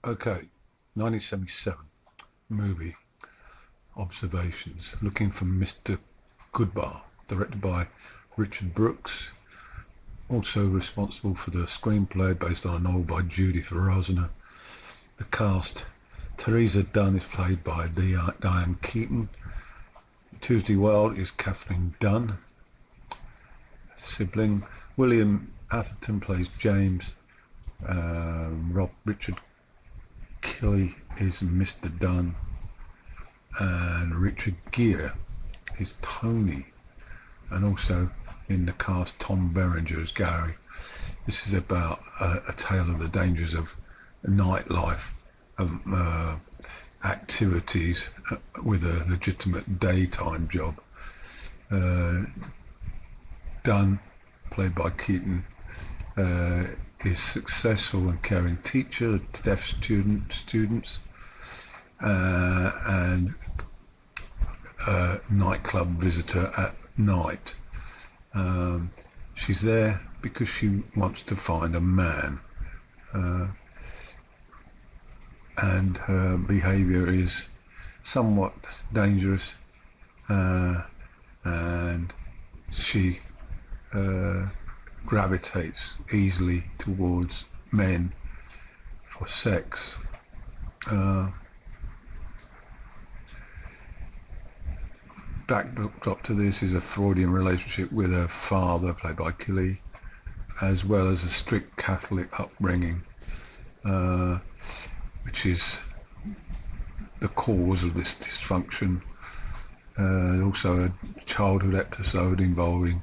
Okay, 1977 movie observations. Looking for Mr. Goodbar, directed by Richard Brooks. Also responsible for the screenplay based on a novel by Judith Rosner. The cast: Teresa Dunn is played by Dianne Keaton. Tuesday Wild is Catherine Dunn, sibling. William Atherton plays James. Richard Kelly is Mr. Dunn, and Richard Gere is Tony, and also in the cast Tom Berenger as Gary. This is about a tale of the dangers of nightlife activities with a legitimate daytime job. Dunn, played by Keaton, is successful and caring teacher to deaf students and nightclub visitor at night. She's there because she wants to find a man, and her behaviour is somewhat dangerous, and she gravitates easily towards men for sex. Backdrop to this is a Freudian relationship with her father, played by Kelly, as well as a strict Catholic upbringing, which is the cause of this dysfunction. Also a childhood episode involving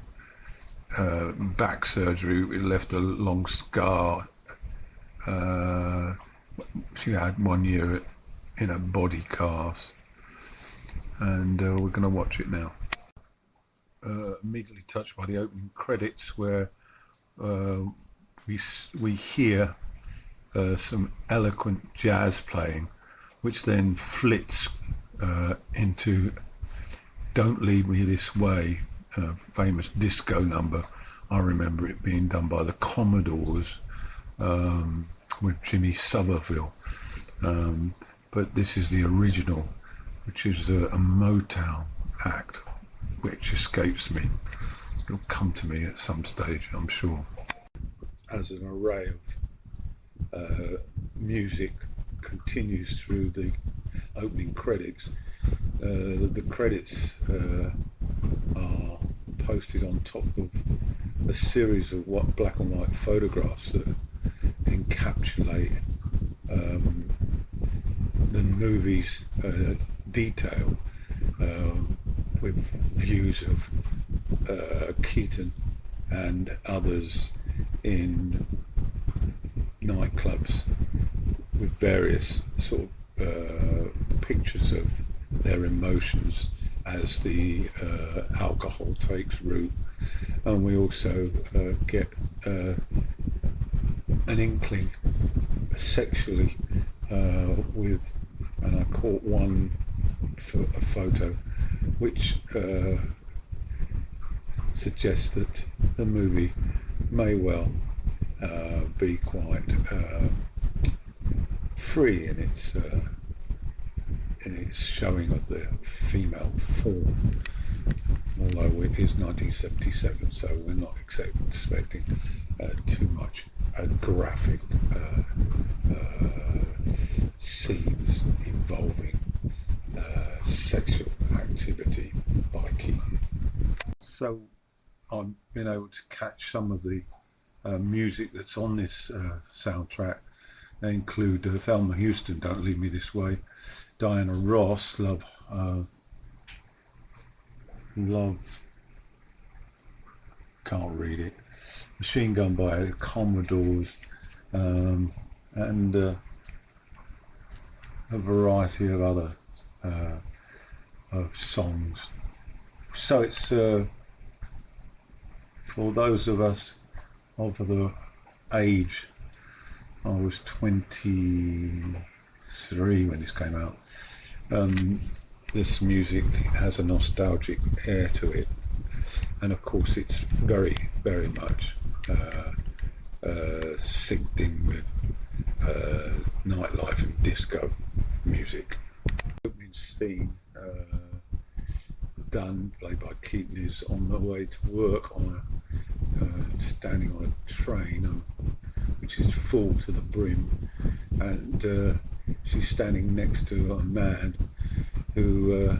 back surgery. It left a long scar. She had 1 year in a body cast, and we're going to watch it now. Immediately touched by the opening credits, where we hear some eloquent jazz playing, which then flits into "Don't Leave Me This Way," a famous disco number. I remember it being done by the Commodores with Jimmy Somerville, but this is the original, which is a Motown act, which escapes me. It'll come to me at some stage, I'm sure. As an array of music continues through the opening credits, the credits are posted on top of a series of black and white photographs that encapsulate the movie's detail, with views of Keaton and others in nightclubs with various sort of pictures of their emotions as the alcohol takes root. And we also get an inkling sexually with, and I caught one a photo which suggests that the movie may well be quite free in its showing of the female form, although it is 1977, so we're not expecting too much graphic scenes involving sexual activity by Keaton. So I've been able to catch some of the music that's on this soundtrack. They include Thelma Houston, "Don't Leave Me This Way," Diana Ross, Love, can't read it, Machine Gun by the Commodores, and a variety of other of songs. So it's for those of us of the age, I was 23 when this came out. This music has a nostalgic air to it, and of course it's very, very much synced in with nightlife disco music. Opening scene, Dunn, played by Keaton, is on the way to work on standing on a train, which is full to the brim, and she's standing next to a man who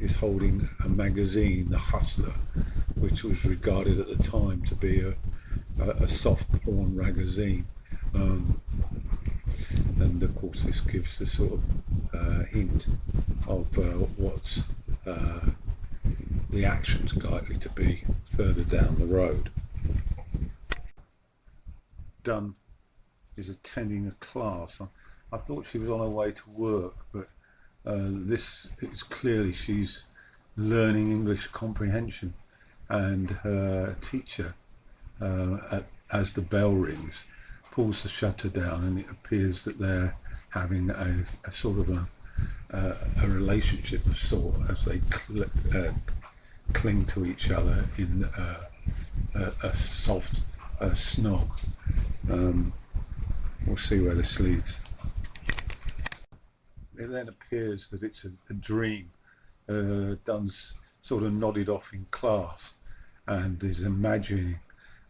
is holding a magazine, The Hustler, which was regarded at the time to be a soft porn magazine. And of course this gives the sort of hint of what's the action's likely to be further down the road. Dunn is attending a class. I thought she was on her way to work, but this is clearly she's learning English comprehension, and her teacher, as the bell rings, pulls the shutter down, and it appears that they're having a sort of a relationship of sort as they cling to each other in a soft snog. We'll see where this leads. It then appears that it's a dream. Dunn's sort of nodded off in class and is imagining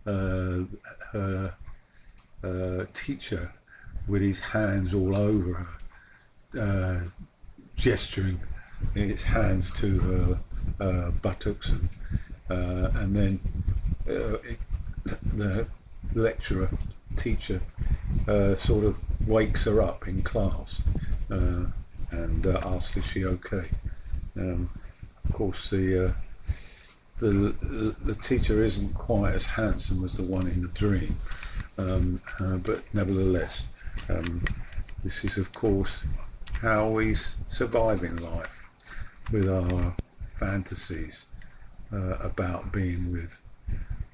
her teacher with his hands all over her, gesturing his hands to her buttocks, and then the lecturer teacher sort of wakes her up in class and asks, is she okay? Of course the teacher isn't quite as handsome as the one in the dream, but nevertheless, this is of course how we survive in life, with our fantasies about being with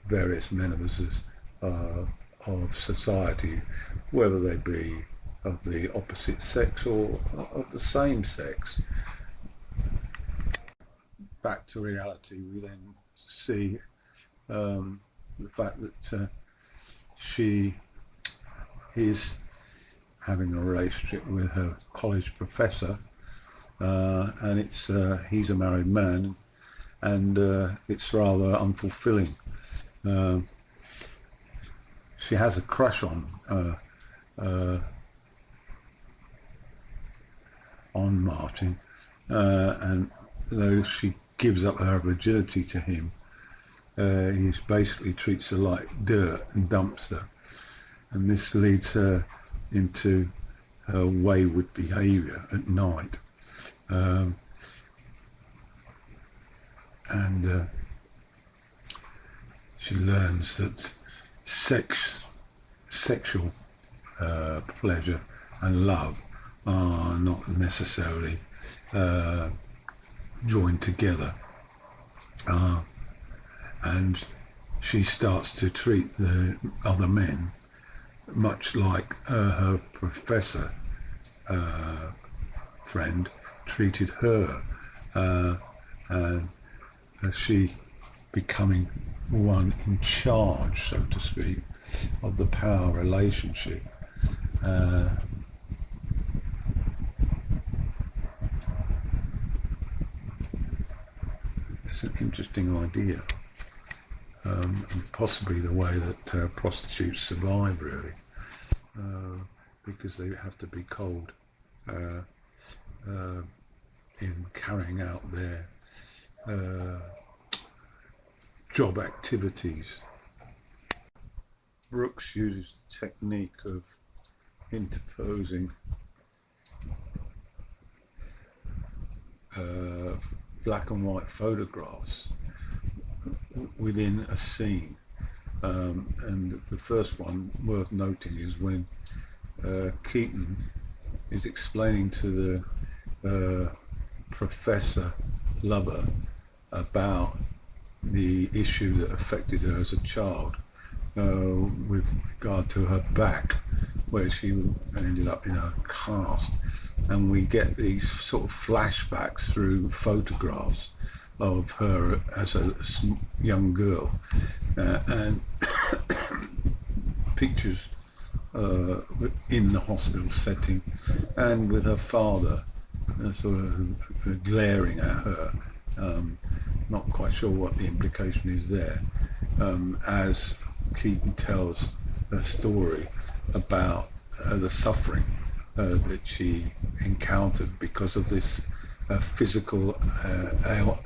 various members of society, whether they be of the opposite sex or of the same sex. Back to reality, we then see the fact that she is having a relationship with her college professor, and he's a married man, and it's rather unfulfilling. She has a crush on Martin, and though she gives up her virginity to him, he basically treats her like dirt and dumps her, and this leads her into her wayward behaviour at night, and she learns that sexual pleasure and love are not necessarily joined together, and she starts to treat the other men much like her professor friend treated her, and she becoming one in charge, so to speak, of the power relationship. It's an interesting idea, and possibly the way that prostitutes survive, really, because they have to be cold in carrying out their job activities. Brooks uses the technique of interposing black and white photographs within a scene, and the first one worth noting is when Keaton is explaining to the professor lover about the issue that affected her as a child, with regard to her back, where she ended up in a cast, and we get these sort of flashbacks through photographs of her as a young girl, and pictures in the hospital setting, and with her father sort of glaring at her. Not quite sure what the implication is there, as Keaton tells a story about the suffering that she encountered because of this physical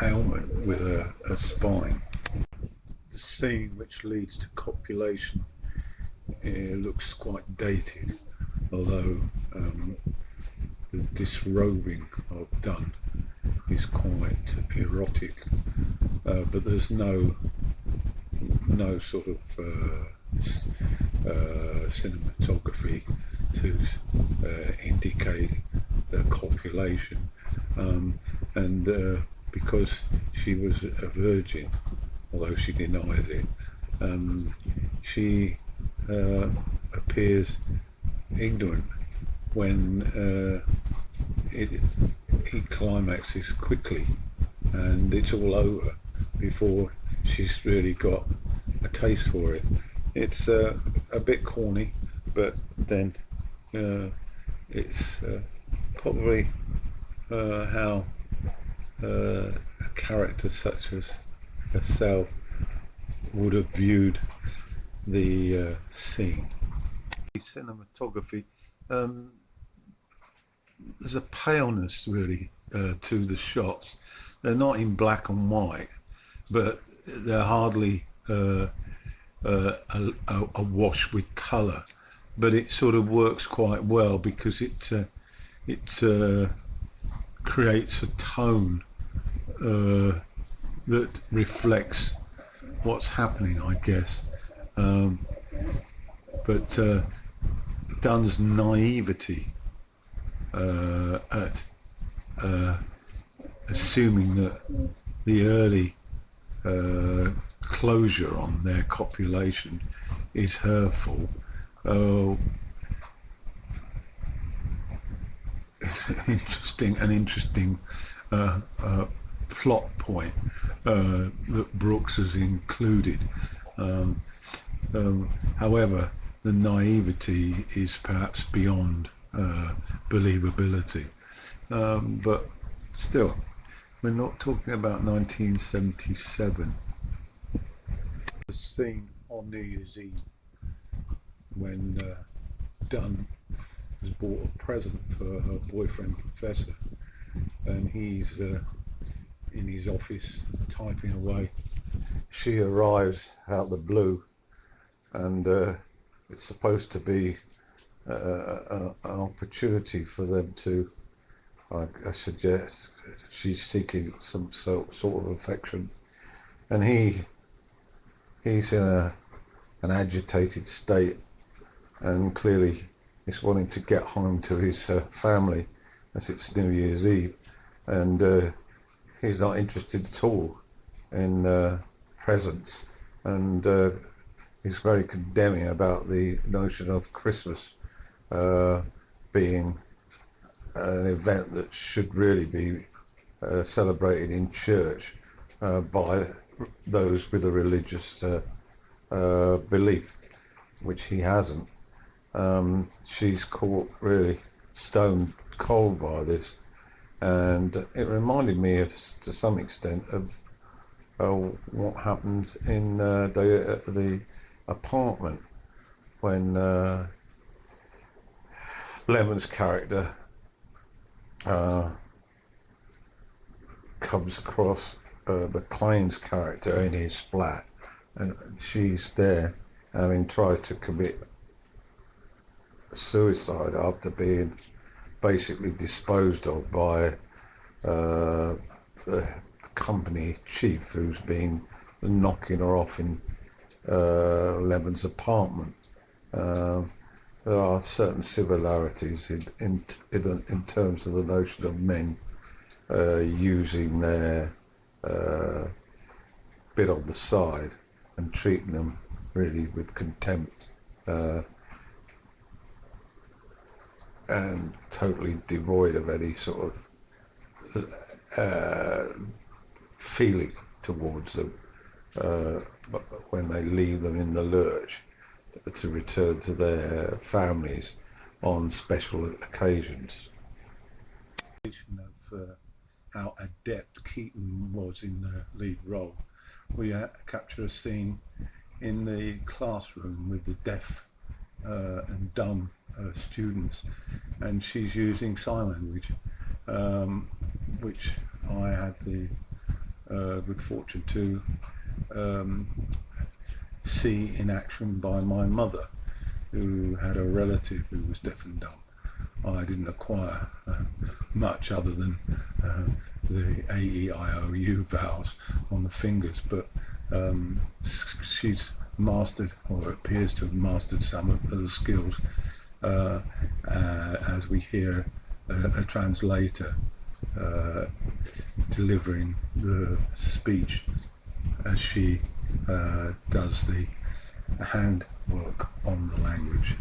ailment with her spine. The scene which leads to copulation looks quite dated, although the disrobing of Dunn is quite erotic, but there's no sort of cinematography to indicate the copulation, and because she was a virgin, although she denied it, she appears ignorant when he climaxes quickly, and it's all over before she's really got a taste for it. It's a bit corny, but then it's probably how a character such as herself would have viewed the scene. Cinematography, there's a paleness really to the shots. They're not in black and white, but they're hardly awash with colour. But it sort of works quite well because it creates a tone that reflects what's happening, I guess. But Dunn's naivety at assuming that the early closure on their copulation is her fault. It's an interesting plot point that Brooks has included. However, the naivety is perhaps beyond believability. But still, we're not talking about 1977. The scene on New Year's Eve when Dunn has bought a present for her boyfriend Professor, and he's in his office typing away. She arrives out the blue, and it's supposed to be an opportunity for them to, I suggest, she's seeking some sort of affection, and he's in an agitated state, and clearly he's wanting to get home to his family as it's New Year's Eve, and he's not interested at all in presents, and he's very condemning about the notion of Christmas being an event that should really be celebrated in church by those with a religious belief, which he hasn't. She's caught really stone cold by this, and it reminded me of, to some extent, of what happened in the apartment when Lemon's character comes across McLean's character in his flat, and she's there having tried to commit suicide after being basically disposed of by the company chief, who's been knocking her off in Lemon's apartment. There are certain similarities in terms of the notion of men using their bit on the side and treating them really with contempt, and totally devoid of any sort of feeling towards them when they leave them in the lurch. to return to their families on special occasions. Of how adept Keaton was in the lead role, we capture a scene in the classroom with the deaf and dumb students, and she's using sign language, which I had the good fortune to see in action by my mother, who had a relative who was deaf and dumb. I didn't acquire much other than the A, E, I, O, U vowels on the fingers, but she's mastered, or appears to have mastered, some of the skills as we hear a translator delivering the speech as she does the handwork on the language.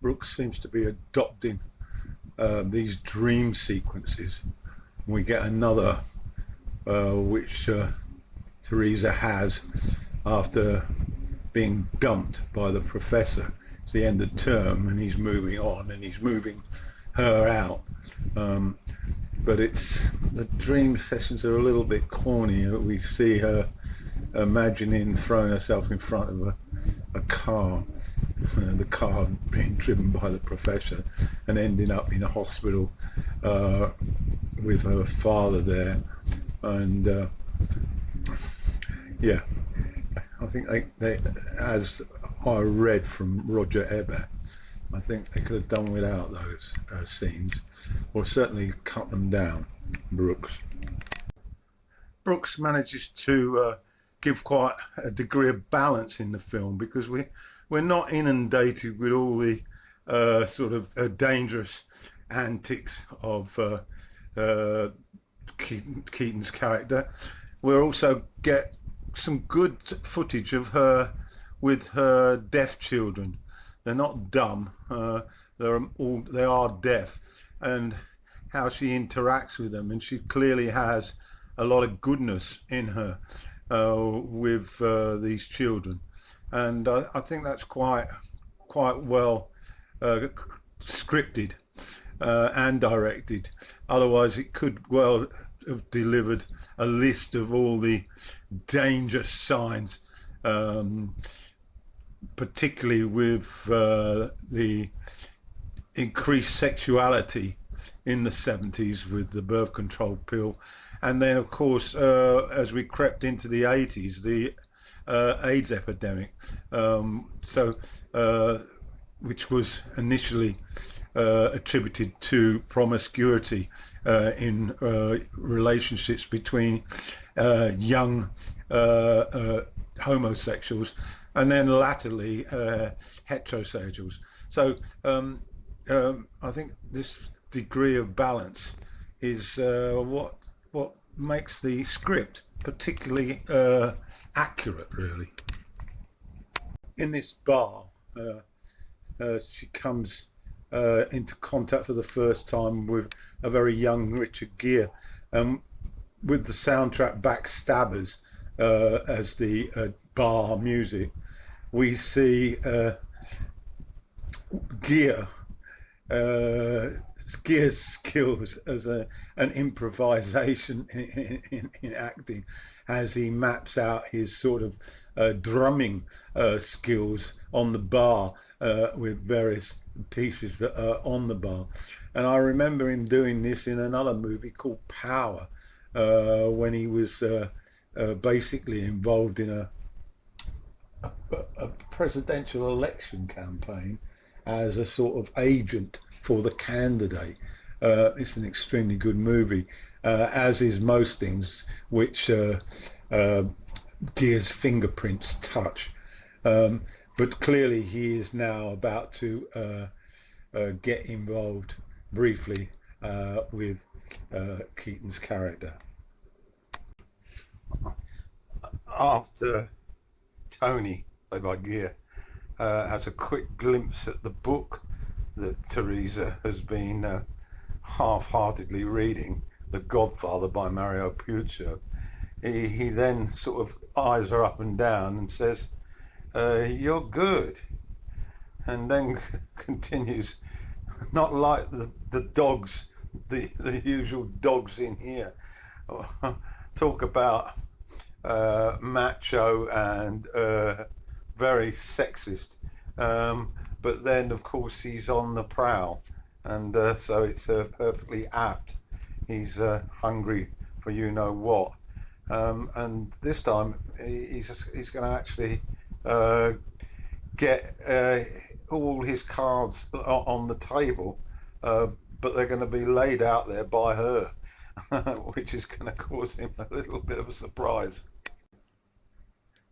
Brooks seems to be adopting these dream sequences. We get another which Teresa has after being dumped by the professor. It's the end of term and he's moving on and he's moving her out. But the dream sessions are a little bit corny. We see her imagining throwing herself in front of a car, the car being driven by the professor, and ending up in a hospital with her father there. And yeah, I think they, as I read from Roger Ebert, I think they could have done without those scenes, or certainly cut them down. Brooks manages to give quite a degree of balance in the film, because we're not inundated with all the sort of dangerous antics of Keaton's character. We also get some good footage of her with her deaf children. They're not dumb, they are deaf, and how she interacts with them, and she clearly has a lot of goodness in her with these children, and I think that's quite well scripted and directed. Otherwise it could well have delivered a list of all the dangerous signs, particularly with the increased sexuality in the 70s with the birth control pill, and then of course as we crept into the 80s, the AIDS epidemic, which was initially attributed to promiscuity in relationships between young homosexuals, and then latterly heterosexuals. So I think this degree of balance is what makes the script particularly accurate, really. In this bar, she comes into contact for the first time with a very young Richard Gere, with the soundtrack Backstabbers as the bar music. We see Gere's skills as an improvisation in acting, as he maps out his sort of drumming skills on the bar with various pieces that are on the bar. And I remember him doing this in another movie called Power, when he was basically involved in a presidential election campaign as a sort of agent for the candidate. It's an extremely good movie, as is most things which Gere's fingerprints touch. But clearly he is now about to get involved briefly with Keaton's character. After Tony, played by Gere, has a quick glimpse at the book that Teresa has been half-heartedly reading, The Godfather by Mario Puzo, he then sort of eyes her up and down and says, you're good. And then continues, not like the dogs, the usual dogs in here. Talk about macho and very sexist. But then, of course, he's on the prowl, and so it's perfectly apt. He's hungry for you know what, and this time he's going to actually get all his cards on the table, but they're going to be laid out there by her, which is going to cause him a little bit of a surprise.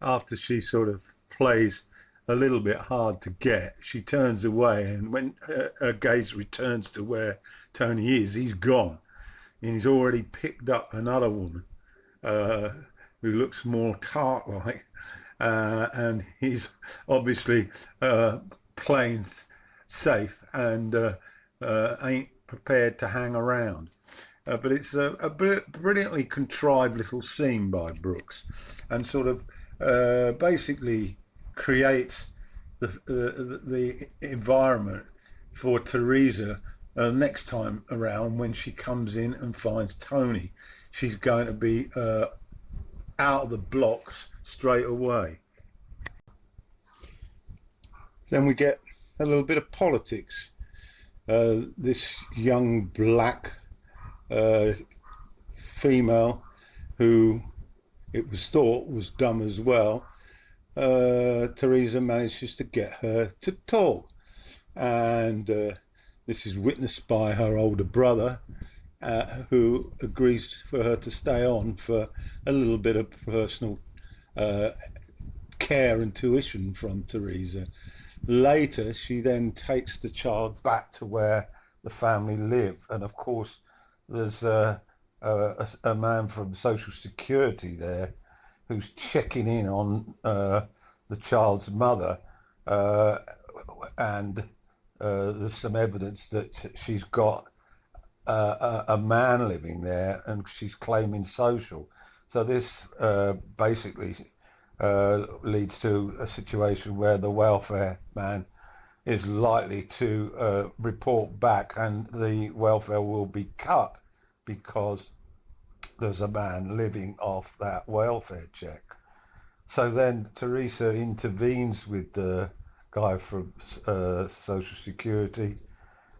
After she sort of plays a little bit hard to get, she turns away, and when her gaze returns to where Tony is, he's gone. And he's already picked up another woman who looks more tart-like, and he's obviously playing safe and ain't prepared to hang around. But it's a brilliantly contrived little scene by Brooks, and sort of basically creates the environment for Teresa next time around when she comes in and finds Tony. She's going to be out of the blocks straight away. Then we get a little bit of politics. This young black female, who it was thought was dumb as well, Teresa manages to get her to talk, and this is witnessed by her older brother, who agrees for her to stay on for a little bit of personal care and tuition from Teresa. Later, she then takes the child back to where the family live, and of course there's a man from Social Security there who's checking in on the child's mother, and there's some evidence that she's got a man living there, and she's claiming social. So this basically leads to a situation where the welfare man is likely to report back, and the welfare will be cut because there's a man living off that welfare check. So then Teresa intervenes with the guy from Social Security,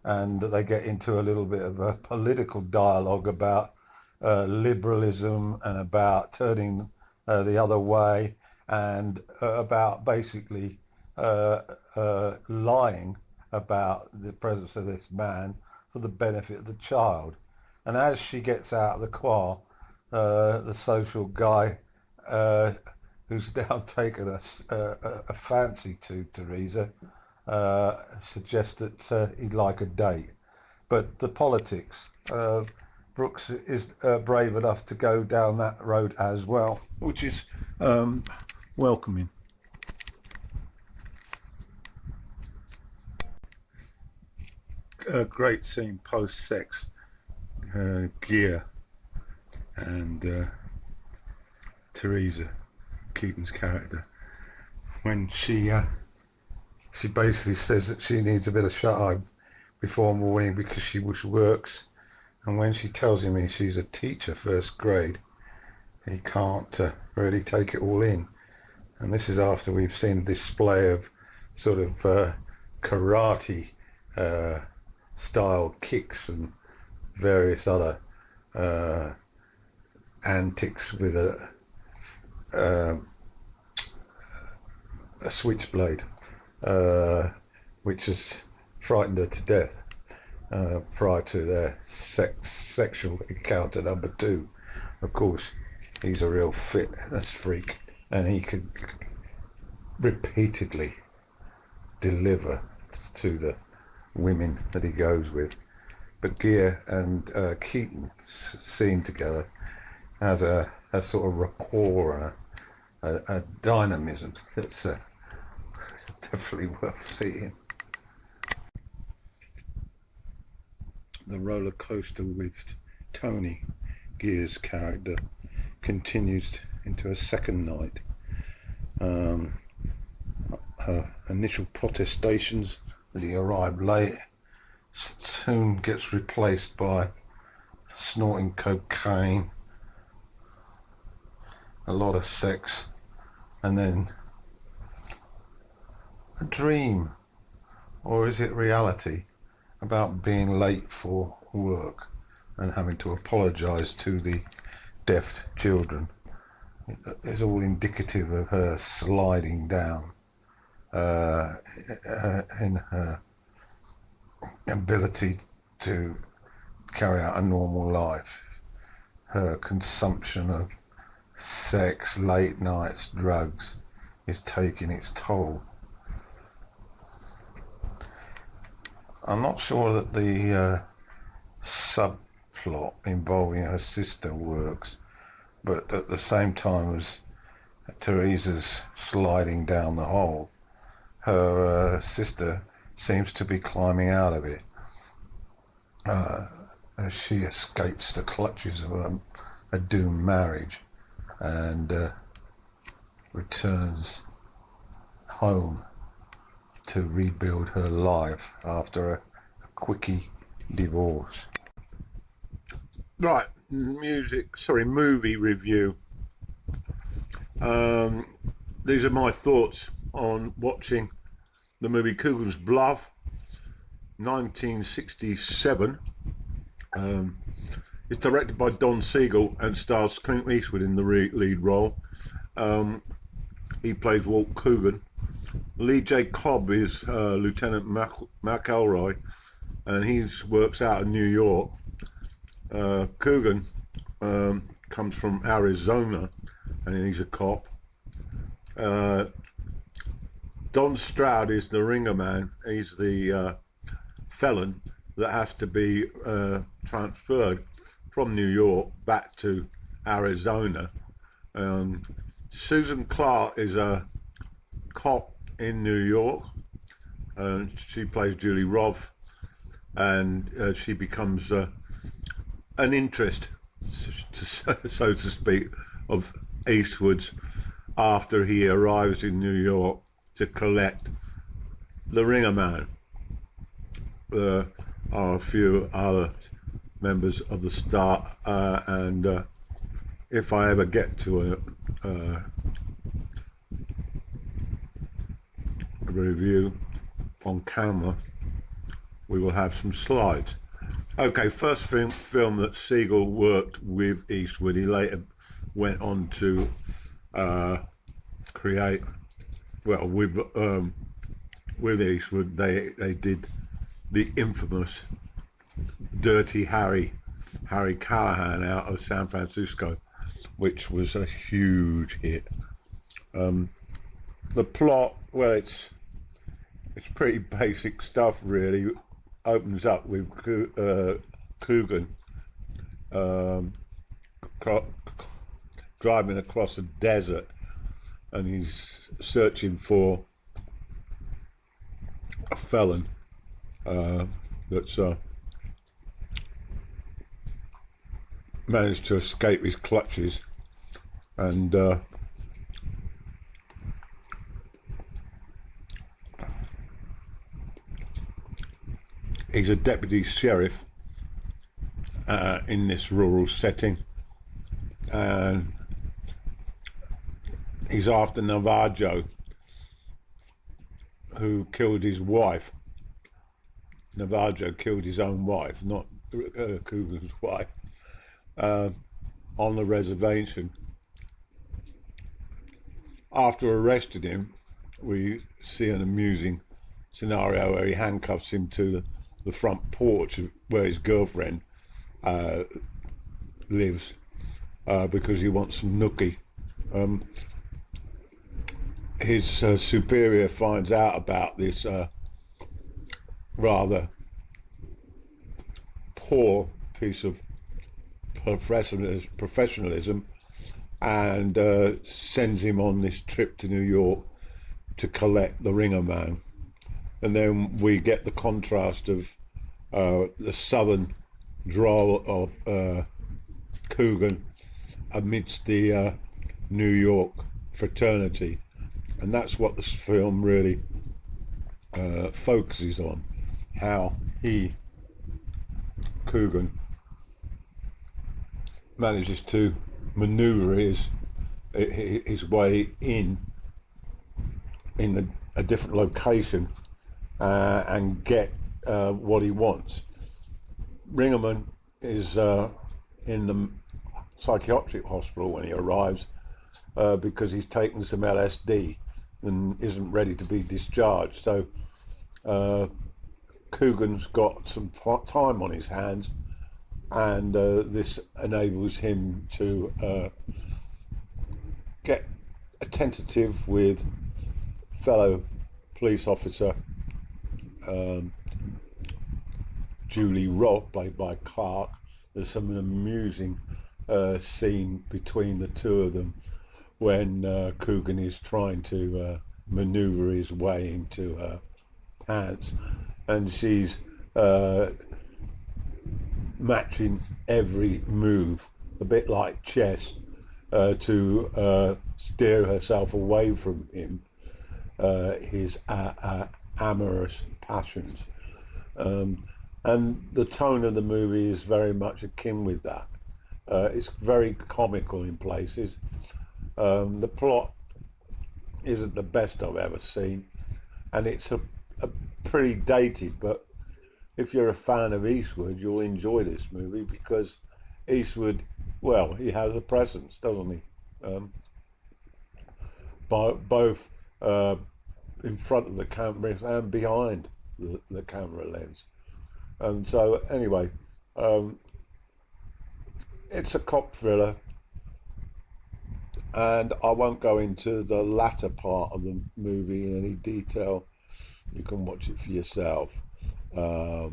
and they get into a little bit of a political dialogue about liberalism and about turning the other way, and about basically lying about the presence of this man for the benefit of the child. And as she gets out of the car, the social guy, who's now taken a fancy to Teresa, suggests that he'd like a date. But the politics, Brooks is brave enough to go down that road as well, which is welcoming. A great scene post-sex. Gere and Teresa, Keaton's character, when she basically says that she needs a bit of shut-eye before morning because she works, and when she tells him she's a teacher, first grade, he can't really take it all in. And this is after we've seen a display of sort of karate style kicks and various other antics with a switchblade, which has frightened her to death prior to their sexual encounter number 2. Of course, he's a real fitness freak, and he could repeatedly deliver to the women that he goes with. But Gere and Keaton seen together has a sort of rapport and a dynamism that's definitely worth seeing. The roller coaster with Tony, Gere's character, continues into a second night. her initial protestations that he arrived late soon gets replaced by snorting cocaine, a lot of sex, and then a dream, or is it reality, about being late for work and having to apologise to the deaf children. It's all indicative of her sliding down in her ability to carry out a normal life. Her consumption of sex, late nights, drugs is taking its toll. I'm not sure that the subplot involving her sister works, but at the same time as Teresa's sliding down the hole, her sister seems to be climbing out of it as she escapes the clutches of a doomed marriage and returns home to rebuild her life after a quickie divorce. Right, movie review. These are my thoughts on watching the movie Coogan's Bluff, 1967. It's directed by Don Siegel and stars Clint Eastwood in the lead role. He plays Walt Coogan. Lee J. Cobb is Lieutenant McElroy, and he works out of New York. Coogan comes from Arizona, and he's a cop. Don Stroud is the ringer man. He's the felon that has to be transferred from New York back to Arizona. Susan Clark is a cop in New York. She plays Julie Roth, and she becomes an interest, so to speak, of Eastwood's after he arrives in New York to collect the ringer man. There are a few other members of the staff, and if I ever get to a review on camera, we will have some slides. Okay, first film that Siegel worked with Eastwood. He later went on to create, well, with Eastwood, they did the infamous Dirty Harry Callahan out of San Francisco, which was a huge hit. The plot, well, it's pretty basic stuff, really. Opens up with Coogan driving across the desert, and he's searching for a felon that's managed to escape his clutches, and he's a deputy sheriff in this rural setting, and he's after Navajo, who killed his wife. Navajo killed his own wife, not Coogan's wife, on the reservation. After arresting him, we see an amusing scenario where he handcuffs him to the front porch where his girlfriend lives because he wants some nookie. His superior finds out about this rather poor piece of professionalism and sends him on this trip to New York to collect the ringer man. And then we get the contrast of the southern drawl of Coogan amidst the New York fraternity, And that's what this film really focuses on, how Coogan, manages to maneuver his way in a different location and get what he wants. Ringerman is in the psychiatric hospital when he arrives because he's taken some LSD and isn't ready to be discharged. So Coogan's got some time on his hands, and this enables him to get a tentative with fellow police officer Julie Roth, played by Clark. There's some amusing scene between the two of them when Coogan is trying to maneuver his way into her pants, and she's matching every move, a bit like chess, to steer herself away from him, his amorous passions. And the tone of the movie is very much akin with that. It's very comical in places. The plot isn't the best I've ever seen, and it's a pretty dated, but if you're a fan of Eastwood, you'll enjoy this movie because Eastwood, well, he has a presence, doesn't he? Both in front of the camera and behind the camera lens. And so, anyway, it's a cop thriller, and I won't go into the latter part of the movie in any detail. You can watch it for yourself. I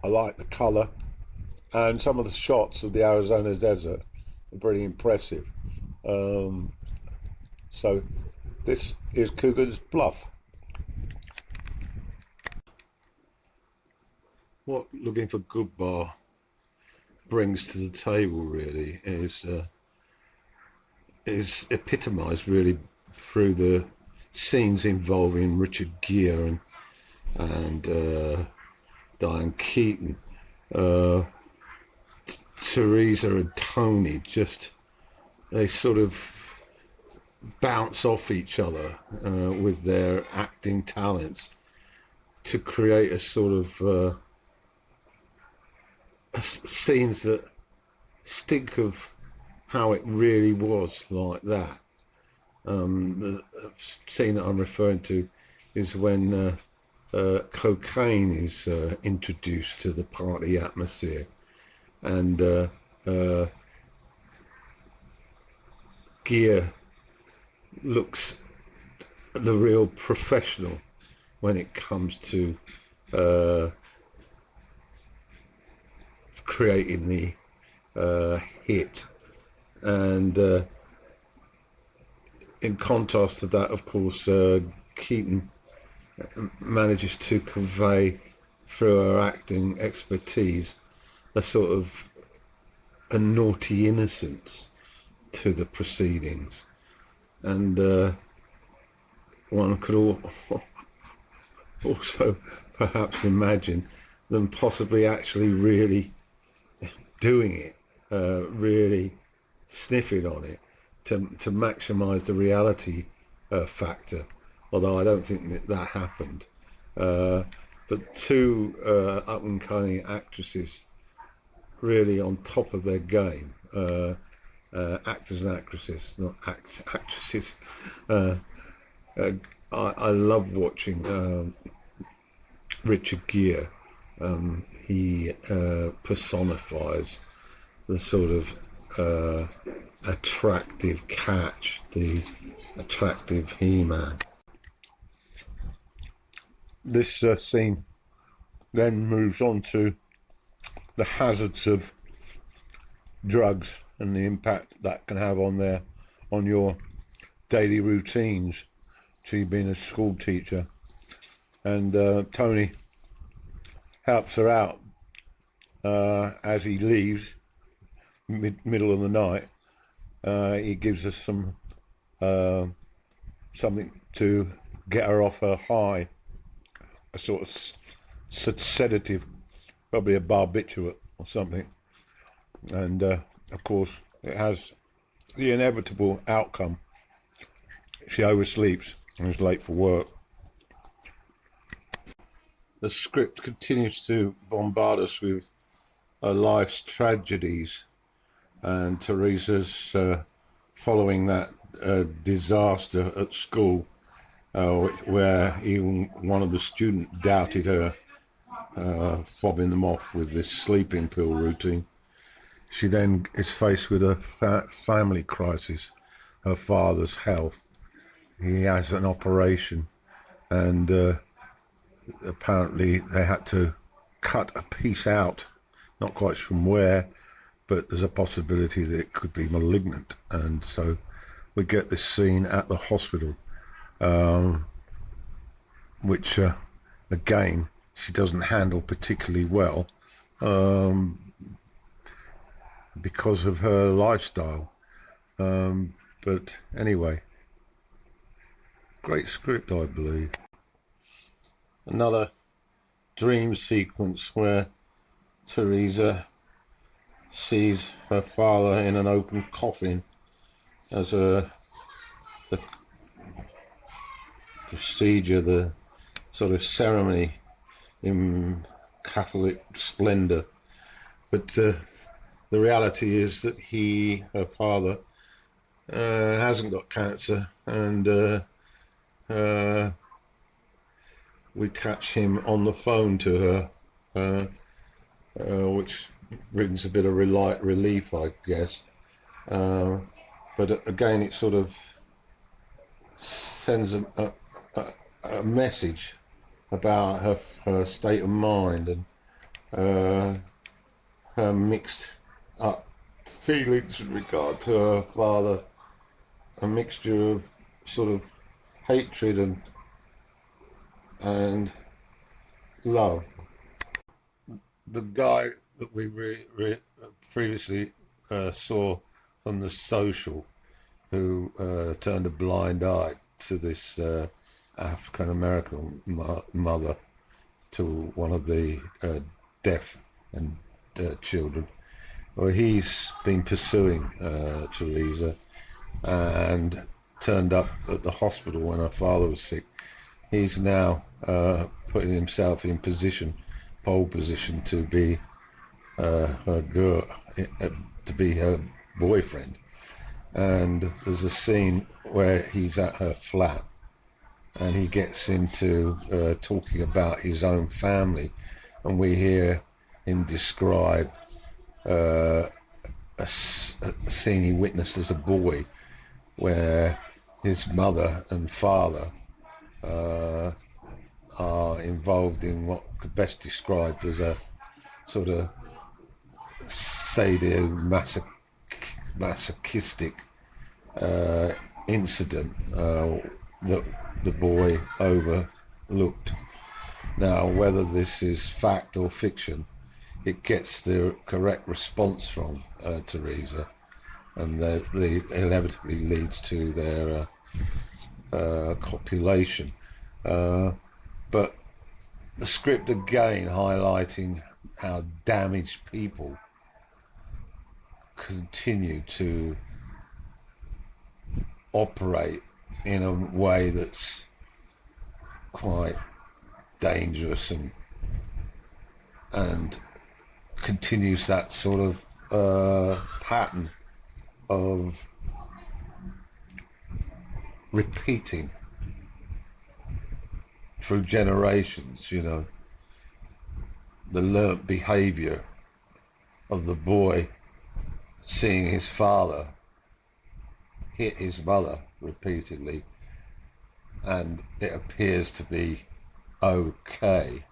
like the colour, and some of the shots of the Arizona desert are pretty impressive. So this is Coogan's Bluff. What Looking for Goodbar brings to the table really is epitomised really through the scenes involving Richard Gere and Dianne Keaton. Teresa and Tony they sort of bounce off each other with their acting talents to create a sort of scenes that stink of how it really was, like that. The scene that I'm referring to is when cocaine is introduced to the party atmosphere, and Gere looks the real professional when it comes to creating the hit, and in contrast to that, of course, Keaton manages to convey through her acting expertise a sort of a naughty innocence to the proceedings, and one could also perhaps imagine them possibly actually really doing it, really sniffing on it to maximise the reality factor, although I don't think that happened. But two up-and-coming actresses really on top of their game, actors and actresses, not actresses. I love watching Richard Gere. He personifies the sort of attractive catch, the attractive He-Man. This scene then moves on to the hazards of drugs and the impact that can have on your daily routines. She being a school teacher, and Tony helps her out as he leaves middle of the night. He gives us some something to get her off her high, a sort of sedative, probably a barbiturate or something. And of course, it has the inevitable outcome. She oversleeps and is late for work. The script continues to bombard us with life's tragedies, and Teresa's following that disaster at school, where even one of the students doubted her, fobbing them off with this sleeping pill routine. She then is faced with a family crisis, her father's health. He has an operation, and apparently they had to cut a piece out, not quite from where, but there's a possibility that it could be malignant. And so we get this scene at the hospital, which again she doesn't handle particularly well, because of her lifestyle. But anyway, great script, I believe. Another dream sequence where Teresa sees her father in an open coffin as the procedure, the sort of ceremony in Catholic splendor. But the reality is that her father, hasn't got cancer, and we catch him on the phone to her, which brings a bit of relief, I guess. But again, it sort of sends a message about her state of mind and her mixed up feelings in regard to her father, a mixture of sort of hatred and love. The guy that we previously saw from The Social, who turned a blind eye to this African American mother to one of the deaf and children. Well, he's been pursuing Teresa and turned up at the hospital when her father was sick. He's now putting himself in pole position to be her girl, to be her boyfriend. And there's a scene where he's at her flat and he gets into talking about his own family, and we hear him describe a scene he witnessed as a boy where his mother and father are involved in what could best described as a sort of masochistic incident that the boy overlooked. Now, whether this is fact or fiction, it gets the correct response from Teresa, and it inevitably leads to their copulation. But the script again highlighting how damaged people continue to operate in a way that's quite dangerous and continues that sort of pattern of repeating through generations, the learnt behaviour of the boy seeing his father hit his mother repeatedly, and it appears to be okay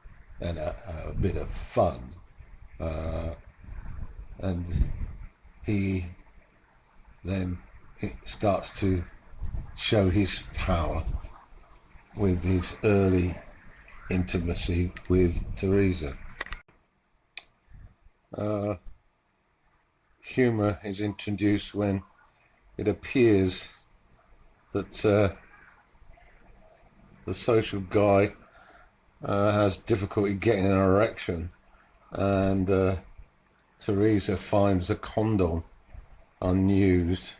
and a bit of fun, and he then starts to show his power with his early intimacy with Teresa. Humour is introduced when it appears that the social guy has difficulty getting an erection, and Teresa finds a condom unused,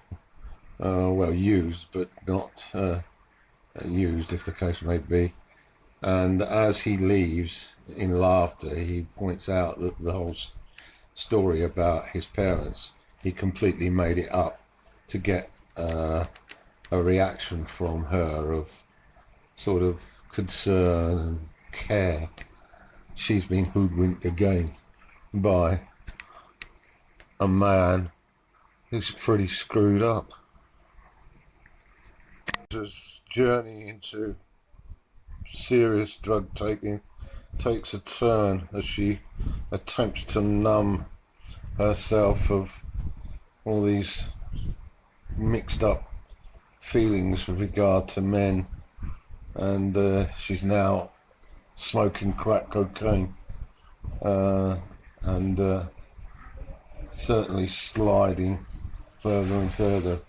well, used but not used, if the case may be. And as he leaves in laughter, he points out that the whole story about his parents, he completely made it up to get a reaction from her of sort of concern and care. She's been hoodwinked again by a man who's pretty screwed up. His journey into serious drug taking takes a turn as she attempts to numb herself of all these mixed up feelings with regard to men, and she's now smoking crack cocaine and certainly sliding further and further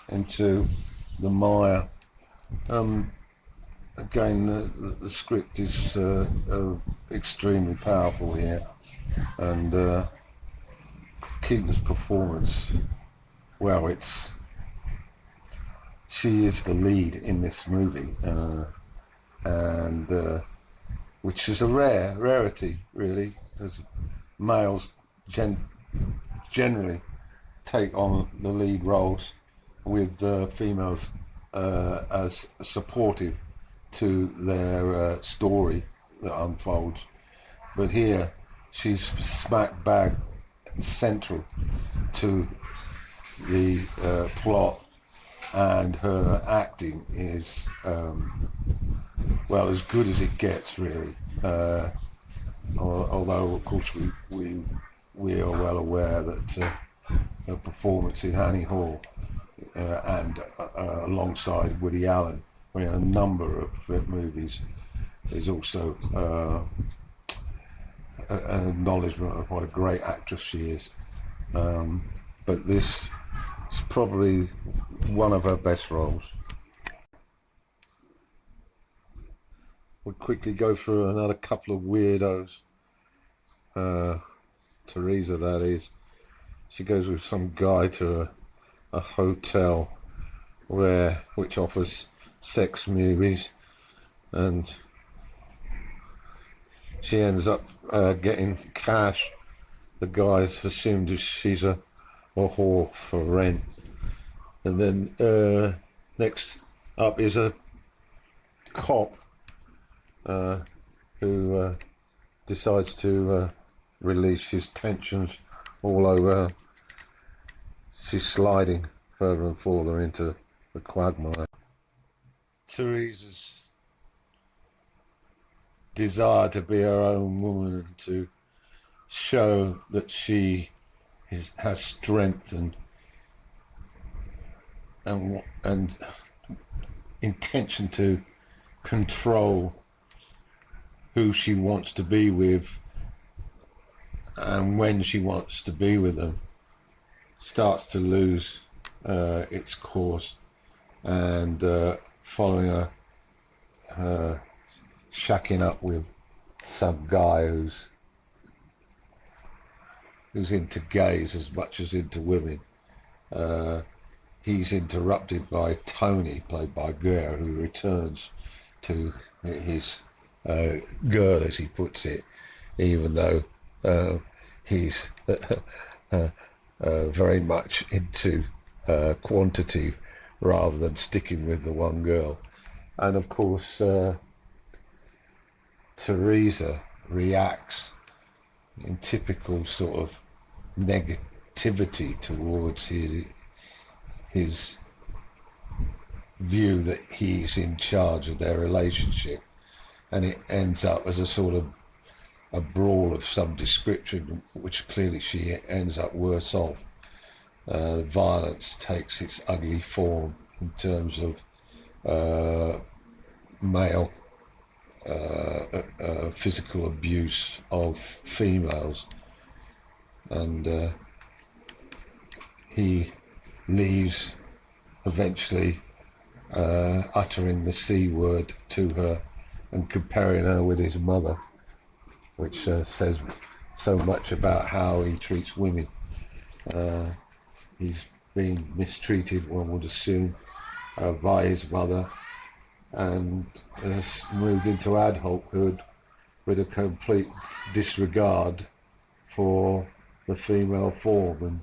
into the mire. Again, the script is extremely powerful here, and Keaton's performance, well, she is the lead in this movie, and which is a rarity, really, as males generally take on the lead roles with females as supportive to their story that unfolds. But here, she's smack bang central to the plot, and her acting is, well, as good as it gets, really. Although, of course, we are well aware that her performance in Annie Hall and alongside Woody Allen in a number of movies is also an acknowledgement of what a great actress she is. But this is probably one of her best roles. We'll quickly go through another couple of weirdos. Teresa, that is. She goes with some guy to a hotel which offers sex movies, and she ends up getting cash. The guy's assumed she's a whore for rent. And then next up is a cop who decides to release his tensions all over her. She's sliding further and further into the quagmire. Teresa's desire to be her own woman and to show that she has strength and intention to control who she wants to be with and when she wants to be with them, starts to lose its course, and following her shacking up with some guy who's into gays as much as into women. He's interrupted by Tony, played by Gere, who returns to his girl, as he puts it, even though he's very much into quantity rather than sticking with the one girl. And of course, Teresa reacts in typical sort of negativity towards his view that he's in charge of their relationship, and it ends up as a sort of a brawl of some description, which clearly she ends up worse off. Violence takes its ugly form in terms of male physical abuse of females, and he leaves eventually uttering the C word to her and comparing her with his mother, which says so much about how he treats women. He's been mistreated, one would assume, by his mother, and has moved into adulthood with a complete disregard for the female form and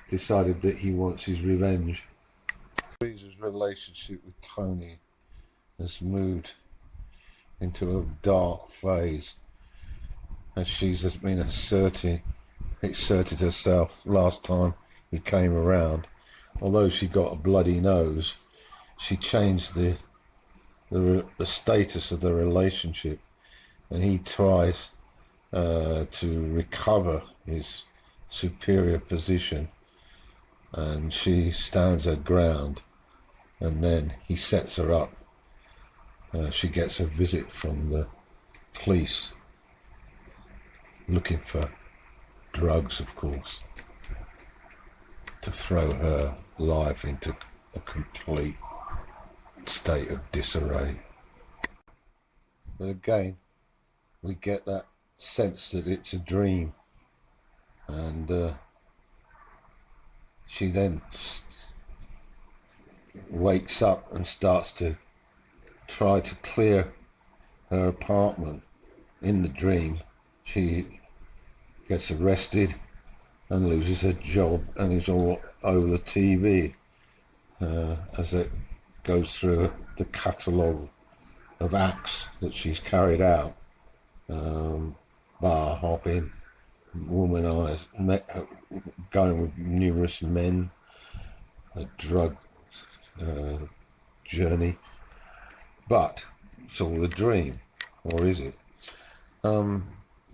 decided that he wants his revenge. Teresa's relationship with Tony has moved into a dark phase as she's been exerted herself last time he came around. Although she got a bloody nose, she changed the status of the relationship, and he tries to recover his superior position, and she stands her ground, and then he sets her up. She gets a visit from the police looking for drugs, of course, to throw her life into a complete state of disarray. But again, we get that sense that it's a dream, and she then wakes up and starts to try to clear her apartment. In the dream, she gets arrested and loses her job, and is all over the TV as it goes through the catalogue of acts that she's carried out. Bar hopping, womanized, going with numerous men, a drug journey. But it's all a dream, or is it?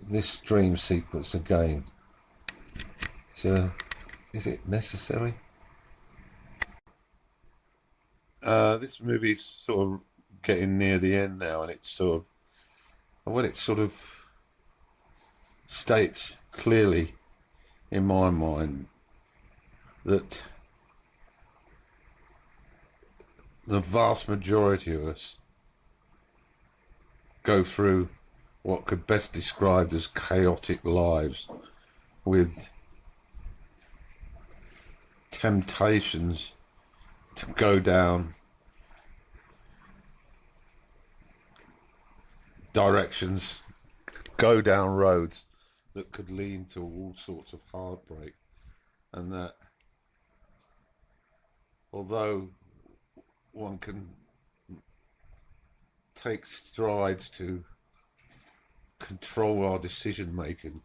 This dream sequence again, is it necessary? This movie's sort of getting near the end now, and it sort of states clearly in my mind that the vast majority of us go through what could best be described as chaotic lives, with temptations to go down directions, go down roads that could lead to all sorts of heartbreak, and that although one can take strides to control our decision making,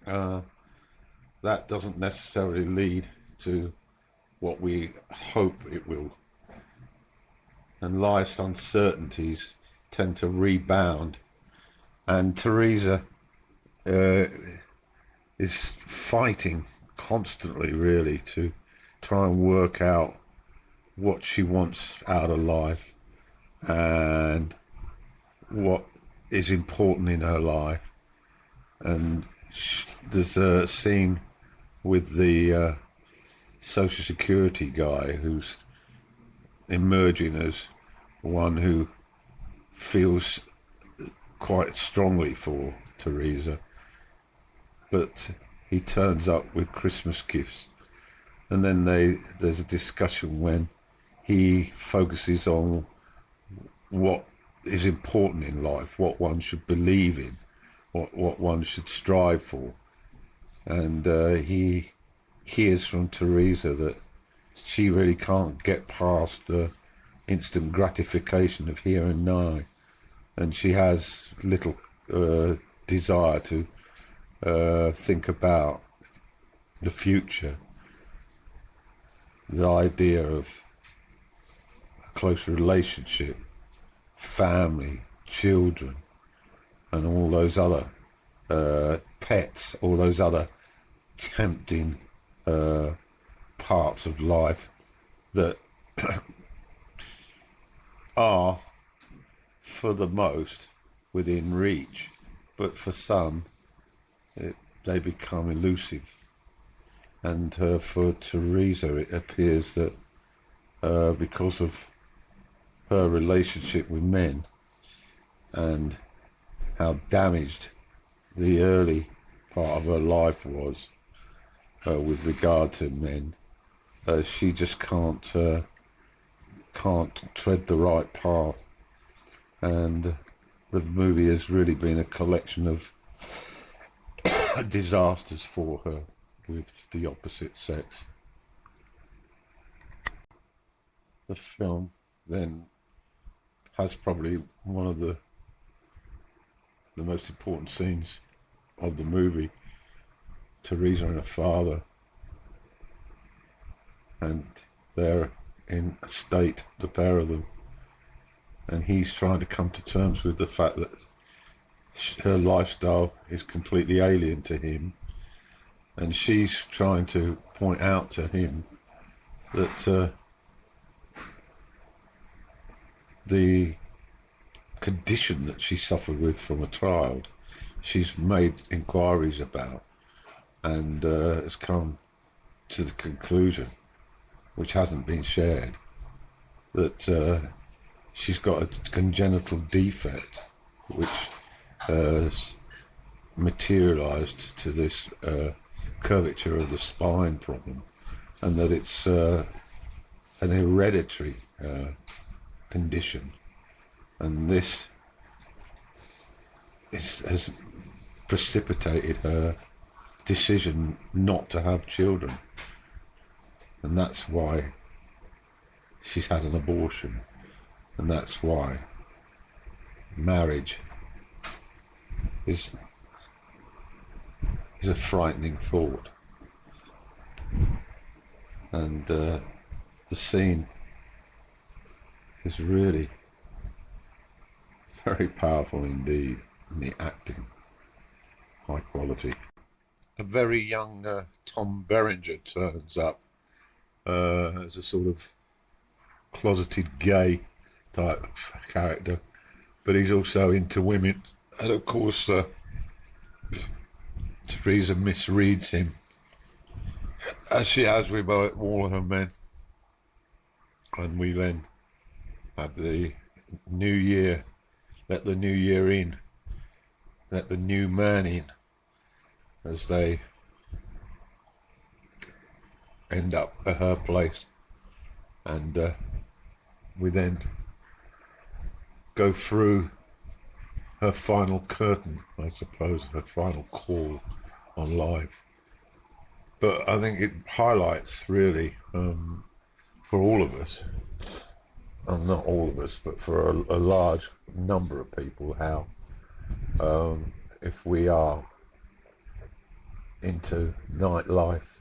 that doesn't necessarily lead to what we hope it will, and life's uncertainties tend to rebound, and Teresa is fighting constantly really to try and work out what she wants out of life and what is important in her life. And there's a scene with the social security guy who's emerging as one who feels quite strongly for Teresa, but he turns up with Christmas gifts, and then there's a discussion when he focuses on what is important in life, what one should believe in, what one should strive for, and he hears from Teresa that she really can't get past the instant gratification of here and now, and she has little desire to think about the future, the idea of a close relationship, family, children, and all those other pets, all those other tempting parts of life that are, for the most, within reach, but for some they become elusive. And for Teresa, it appears that because of her relationship with men and how damaged the early part of her life was with regard to men. She just can't tread the right path, and the movie has really been a collection of disasters for her with the opposite sex. The film then has probably one of the most important scenes of the movie. Teresa and her father, and they're in a state, the pair of them, and he's trying to come to terms with the fact that her lifestyle is completely alien to him, and she's trying to point out to him that the condition that she suffered with from a child, she's made inquiries about, and has come to the conclusion, which hasn't been shared, that she's got a congenital defect which has materialised to this curvature of the spine problem, and that it's an hereditary condition, and this has precipitated her decision not to have children, and that's why she's had an abortion, and that's why marriage is a frightening thought. And the scene is really very powerful indeed, and the acting high quality. A very young Tom Berenger turns up as a sort of closeted gay type of character, but he's also into women, and of course Teresa misreads him, as she has with all her men, and we then have the new year, let the new year in, let the new man in, as they end up at her place, and we then go through her final curtain, I suppose, her final call on life. But I think it highlights really, for all of us, and not all of us, but for a large number of people, how if we are into nightlife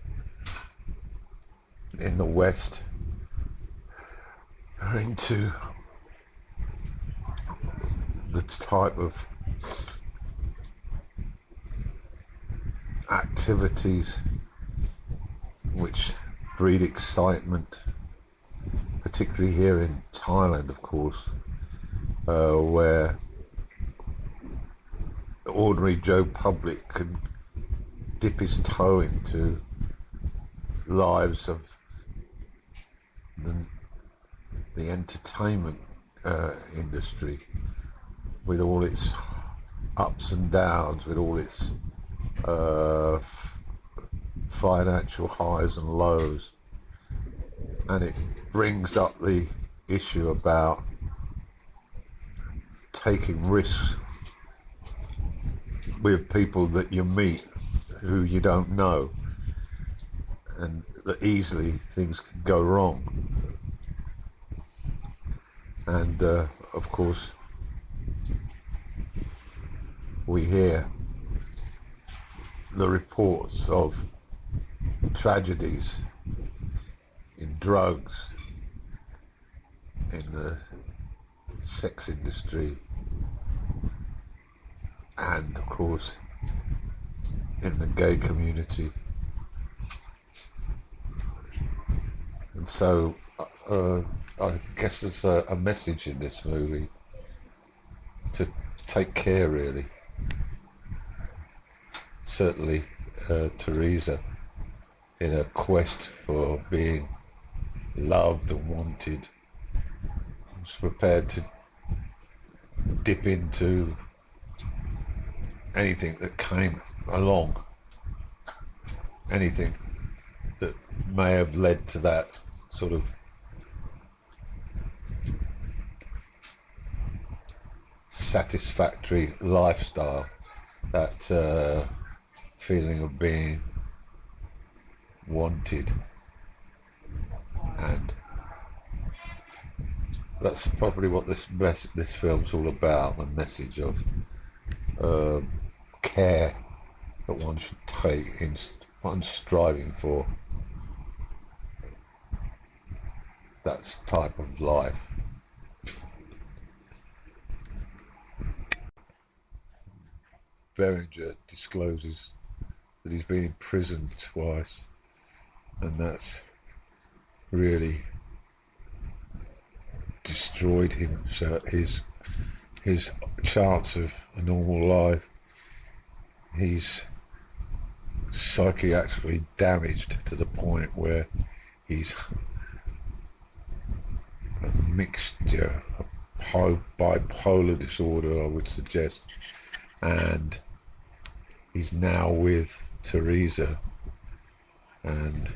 in the West, or into the type of activities which breed excitement, particularly here in Thailand, of course, where the ordinary Joe public can dip his toe into lives of the entertainment industry, with all its ups and downs, with all its financial highs and lows. And it brings up the issue about taking risks with people that you meet who you don't know, and that easily things can go wrong. And of course we hear the reports of tragedies in drugs, in the sex industry, and of course in the gay community. And so I guess there's a message in this movie to take care, really. Certainly Teresa, in her quest for being loved and wanted. Was prepared to dip into anything that came along, anything that may have led to that sort of satisfactory lifestyle, that feeling of being wanted. And that's probably what this film's all about, the message of care that one should take in one striving for that type of life. Ricgard discloses that he's been imprisoned twice, and that's really destroyed him. So his chance of a normal life, he's psychiatrically damaged to the point where he's a mixture of bipolar disorder, I would suggest, and he's now with Teresa, and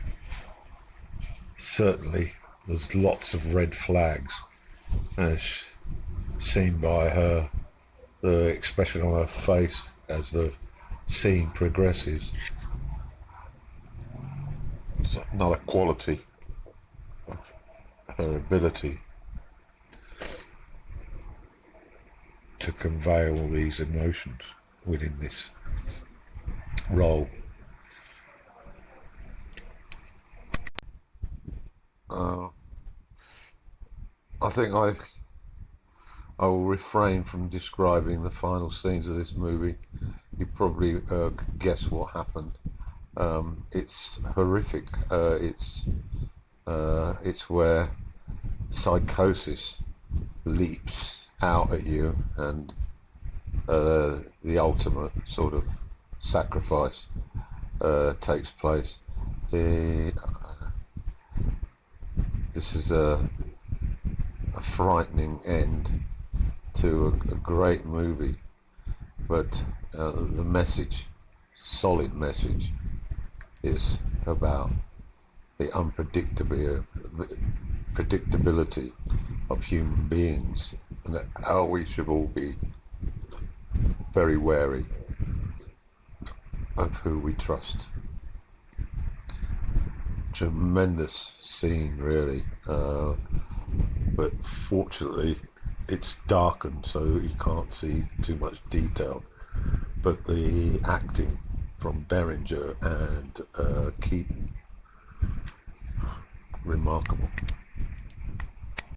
certainly there's lots of red flags as seen by her, the expression on her face as the scene progresses. It's not a quality of her ability to convey all these emotions within this role. I think I will refrain from describing the final scenes of this movie. You probably could guess what happened. It's horrific. It's where psychosis leaps out at you, and the ultimate sort of sacrifice takes place. This is a frightening end to a great movie, but the message, solid message, is about the unpredictability of human beings, and how we should all be very wary of who we trust. Tremendous scene, really, but fortunately it's darkened, so you can't see too much detail. But the acting from Ricgard and Keaton, remarkable.